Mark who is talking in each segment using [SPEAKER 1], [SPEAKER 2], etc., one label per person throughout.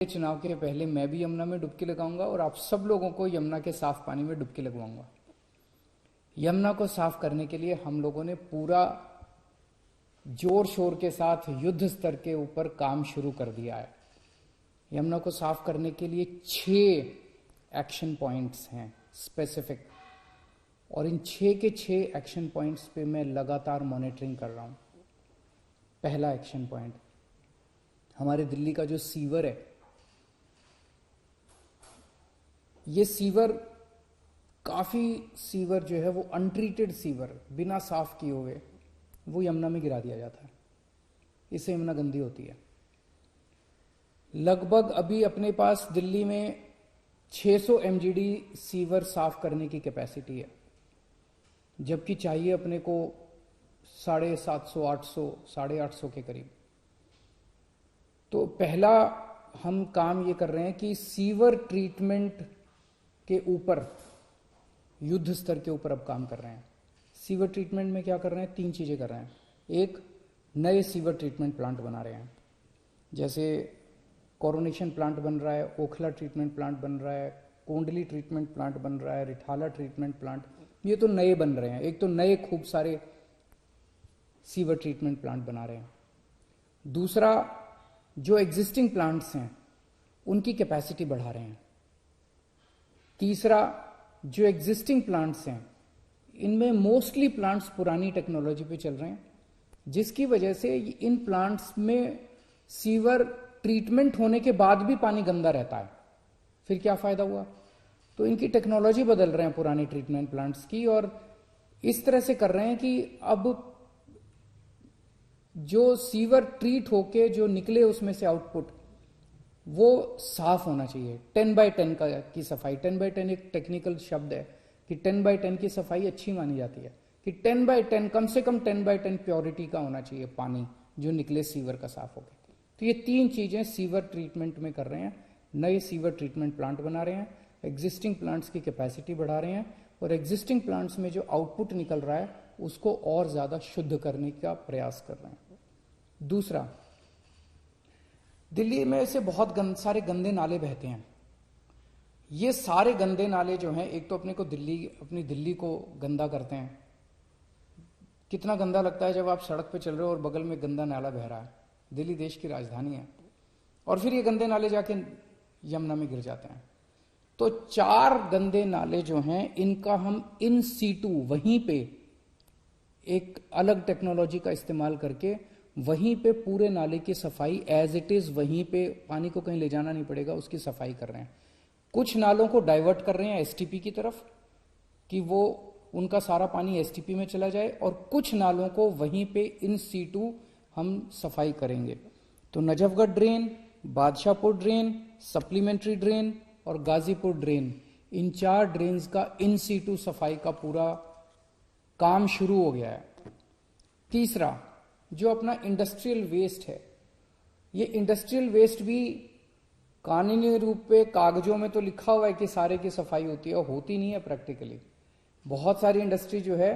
[SPEAKER 1] चुनाव के पहले मैं भी यमुना में डुबकी लगाऊंगा और आप सब लोगों को यमुना के साफ पानी में डुबकी लगवाऊंगा। यमुना को साफ करने के लिए हम लोगों ने पूरा जोर शोर के साथ युद्ध स्तर के ऊपर काम शुरू कर दिया है। यमुना को साफ करने के लिए 6 एक्शन पॉइंट्स हैं स्पेसिफिक, और इन 6 के 6 एक्शन पॉइंट्स पे मैं लगातार मॉनिटरिंग कर रहा हूं। पहला एक्शन पॉइंट, हमारे दिल्ली का जो सीवर है, ये सीवर काफी सीवर जो है वो अनट्रीटेड सीवर, बिना साफ किए हुए वो यमुना में गिरा दिया जाता है। इससे यमुना गंदी होती है। लगभग अभी अपने पास दिल्ली में 600 एमजीडी सीवर साफ करने की कैपेसिटी है, जबकि चाहिए अपने को 750, 800, 850 के करीब। तो पहला हम काम ये कर रहे हैं कि सीवर ट्रीटमेंट के ऊपर, युद्ध स्तर के ऊपर अब काम कर रहे हैं। सीवर ट्रीटमेंट में क्या कर रहे हैं? 3 चीजें कर रहे हैं। एक, नए सीवर ट्रीटमेंट प्लांट बना रहे हैं, जैसे कोरोनेशन प्लांट बन रहा है, ओखला ट्रीटमेंट प्लांट बन रहा है, कोंडली ट्रीटमेंट प्लांट बन रहा है, रिठाला ट्रीटमेंट प्लांट, ये तो नए बन रहे हैं। एक तो नए खूब सारे सीवर ट्रीटमेंट प्लांट बना रहे हैं। दूसरा, जो एग्जिस्टिंग प्लांट्स हैं उनकी कैपेसिटी बढ़ा रहे हैं। तीसरा, जो एग्जिस्टिंग प्लांट्स हैं इनमें मोस्टली प्लांट्स पुरानी टेक्नोलॉजी पे चल रहे हैं, जिसकी वजह से इन प्लांट्स में सीवर ट्रीटमेंट होने के बाद भी पानी गंदा रहता है। फिर क्या फायदा हुआ? तो इनकी टेक्नोलॉजी बदल रहे हैं पुरानी ट्रीटमेंट प्लांट्स की, और इस तरह से कर रहे हैं कि अब जो सीवर ट्रीट होके जो निकले उसमें से आउटपुट वो साफ होना चाहिए। 10x10 की सफाई, 10x10 एक टेक्निकल शब्द है कि 10x10 की सफाई अच्छी मानी जाती है, कि 10x10 कम से कम 10x10 प्योरिटी का होना चाहिए पानी जो निकले सीवर का साफ होकर। तो ये 3 चीजें सीवर ट्रीटमेंट में कर रहे हैं। नए सीवर ट्रीटमेंट प्लांट बना रहे हैं, एग्जिस्टिंग प्लांट्स की कैपेसिटी बढ़ा रहे हैं, और एग्जिस्टिंग प्लांट्स में जो आउटपुट निकल रहा है उसको और ज्यादा शुद्ध करने का प्रयास कर रहे हैं। दूसरा, दिल्ली में से बहुत सारे गंदे नाले बहते हैं। ये सारे गंदे नाले जो हैं, एक तो अपनी दिल्ली को गंदा करते हैं। कितना गंदा लगता है जब आप सड़क पे चल रहे हो और बगल में गंदा नाला बह रहा है। दिल्ली देश की राजधानी है, और फिर ये गंदे नाले जाके यमुना में गिर जाते हैं। तो 4 गंदे नाले जो हैं इनका हम इन सीटू वहीं पे एक अलग टेक्नोलॉजी का इस्तेमाल करके वहीं पे पूरे नाले की सफाई एज इट इज, वहीं पे पानी को कहीं ले जाना नहीं पड़ेगा, उसकी सफाई कर रहे हैं। कुछ नालों को डाइवर्ट कर रहे हैं एसटीपी की तरफ कि वो उनका सारा पानी एसटीपी में चला जाए, और कुछ नालों को वहीं पे इन सीटू हम सफाई करेंगे। तो Najafgarh drain, Badshahpur drain, supplementary drain और गाजीपुर ड्रेन, इन 4 ड्रेन्स का इन सीटू सफाई का पूरा काम शुरू हो गया है। तीसरा, जो अपना इंडस्ट्रियल वेस्ट है, ये इंडस्ट्रियल वेस्ट भी कानूनी रूप पे कागजों में तो लिखा हुआ है कि सारे की सफाई होती है, होती नहीं है प्रैक्टिकली। बहुत सारी इंडस्ट्री जो है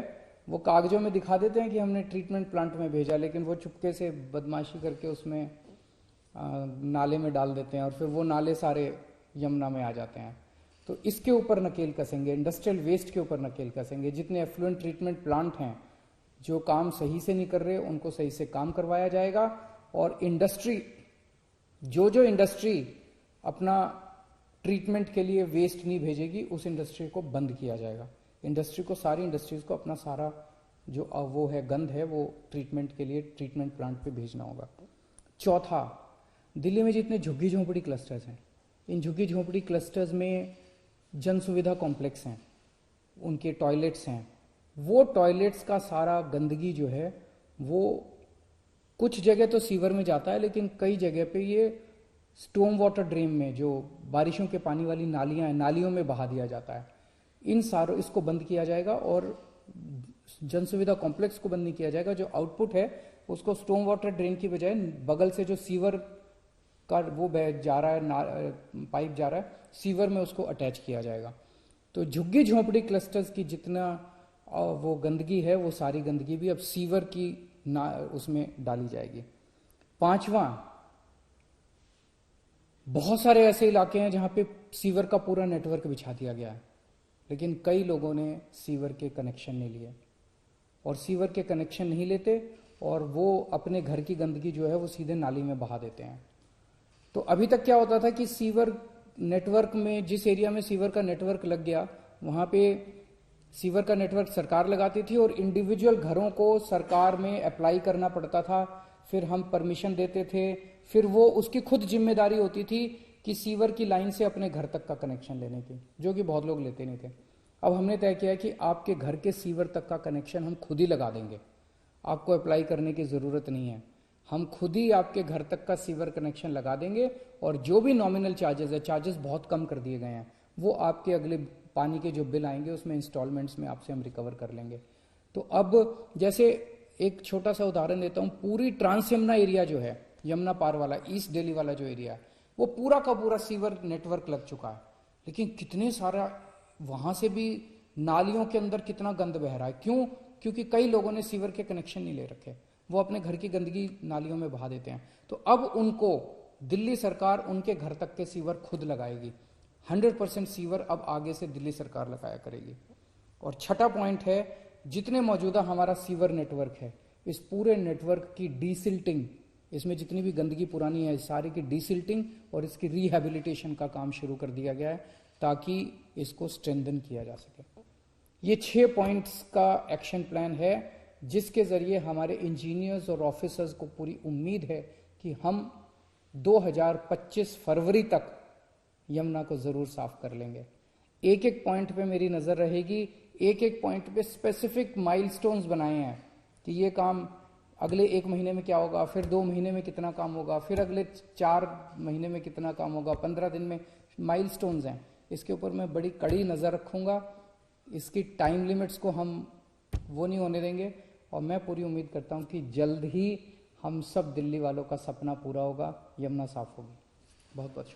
[SPEAKER 1] वो कागजों में दिखा देते हैं कि हमने ट्रीटमेंट प्लांट में भेजा, लेकिन वो चुपके से बदमाशी करके उसमें नाले में डाल देते हैं, और फिर वो नाले सारे यमुना में आ जाते हैं। तो इसके ऊपर नकेल कसेंगे, इंडस्ट्रियल वेस्ट के ऊपर नकेल कसेंगे। जितने एफ्लुएंट ट्रीटमेंट प्लांट हैं जो काम सही से नहीं कर रहे उनको सही से काम करवाया जाएगा, और इंडस्ट्री जो इंडस्ट्री अपना ट्रीटमेंट के लिए वेस्ट नहीं भेजेगी उस इंडस्ट्री को बंद किया जाएगा। इंडस्ट्री को, सारी इंडस्ट्रीज को अपना सारा जो वो है गंद है वो ट्रीटमेंट के लिए ट्रीटमेंट प्लांट पे भेजना होगा। चौथा, दिल्ली में जितने झुग्गी झोंपड़ी क्लस्टर्स हैं, इन झुग्गी झोंपड़ी क्लस्टर्स में जन सुविधा कॉम्प्लेक्स हैं, उनके टॉयलेट्स हैं, वो टॉयलेट्स का सारा गंदगी जो है वो कुछ जगह तो सीवर में जाता है, लेकिन कई जगह पे ये स्टॉर्म वाटर ड्रेन में, जो बारिशों के पानी वाली नालियां हैं, नालियों में बहा दिया जाता है। इसको बंद किया जाएगा, और जन सुविधा कॉम्प्लेक्स को बंद नहीं किया जाएगा। जो आउटपुट है उसको स्टॉर्म वाटर ड्रेन की बजाय बगल से जो सीवर का वो जा रहा है, पाइप जा रहा है सीवर में, उसको अटैच किया जाएगा। तो झुग्गी झोंपड़ी क्लस्टर्स की जितना वो गंदगी है वो सारी गंदगी भी अब सीवर की उसमें डाली जाएगी। 5वां, बहुत सारे ऐसे इलाके हैं जहां पे सीवर का पूरा नेटवर्क बिछा दिया गया है, लेकिन कई लोगों ने सीवर के कनेक्शन नहीं लिए, और सीवर के कनेक्शन नहीं लेते और वो अपने घर की गंदगी जो है वो सीधे नाली में बहा देते हैं। तो अभी तक क्या होता था कि सीवर नेटवर्क में, जिस एरिया में सीवर का नेटवर्क लग गया वहां पे सीवर का नेटवर्क सरकार लगाती थी और इंडिविजुअल घरों को सरकार में अप्लाई करना पड़ता था, फिर हम परमिशन देते थे, फिर वो उसकी खुद जिम्मेदारी होती थी कि सीवर की लाइन से अपने घर तक का कनेक्शन लेने की, जो कि बहुत लोग लेते नहीं थे। अब हमने तय किया कि आपके घर के सीवर तक का कनेक्शन हम खुद ही लगा देंगे, आपको अप्लाई करने की जरूरत नहीं है, हम खुद ही आपके घर तक का सीवर कनेक्शन लगा देंगे, और जो भी नॉमिनल चार्जेस है, चार्जेस बहुत कम कर दिए गए हैं, वो आपके अगले पानी के जो बिल आएंगे उसमें इंस्टॉलमेंट्स में आपसे हम रिकवर कर लेंगे। तो अब जैसे एक छोटा सा उदाहरण देता हूं, पूरी ट्रांस यमुना एरिया जो है, यमुना पार वाला, ईस्ट दिल्ली वाला जो एरिया है, वो पूरा का पूरा सीवर नेटवर्क लग चुका है, लेकिन कितने सारा वहां से भी नालियों के अंदर कितना गंद बह रहा है। क्यों? क्योंकि कई लोगों ने सीवर के कनेक्शन नहीं ले रखे, वो अपने घर की गंदगी नालियों में बहा देते हैं। तो अब उनको दिल्ली सरकार उनके घर तक के सीवर खुद लगाएगी, 100% सीवर अब आगे से दिल्ली सरकार लगाया करेगी। और छठा पॉइंट है, जितने मौजूदा हमारा सीवर नेटवर्क है, इस पूरे नेटवर्क की डीसिल्टिंग, इसमें जितनी भी गंदगी पुरानी है सारी की डीसिल्टिंग और इसकी रिहैबिलिटेशन का काम शुरू कर दिया गया है, ताकि इसको स्ट्रेंथन किया जा सके। ये 6 पॉइंट्स का एक्शन प्लान है, जिसके जरिए हमारे इंजीनियर्स और ऑफिसर्स को पूरी उम्मीद है कि हम 2025 फरवरी तक यमुना को जरूर साफ कर लेंगे। एक एक पॉइंट पे मेरी नजर रहेगी, एक एक पॉइंट पे स्पेसिफिक माइलस्टोन्स बनाए हैं कि ये काम अगले 1 महीने में क्या होगा, फिर 2 महीने में कितना काम होगा, फिर अगले 4 महीने में कितना काम होगा, 15 दिन में, माइलस्टोन्स हैं। इसके ऊपर मैं बड़ी कड़ी नजर रखूंगा, इसकी टाइम लिमिट्स को हम वो नहीं होने देंगे, और मैं पूरी उम्मीद करता हूं कि जल्द ही हम सब दिल्ली वालों का सपना पूरा होगा, यमुना साफ होगी। बहुत बहुत शुक्रिया।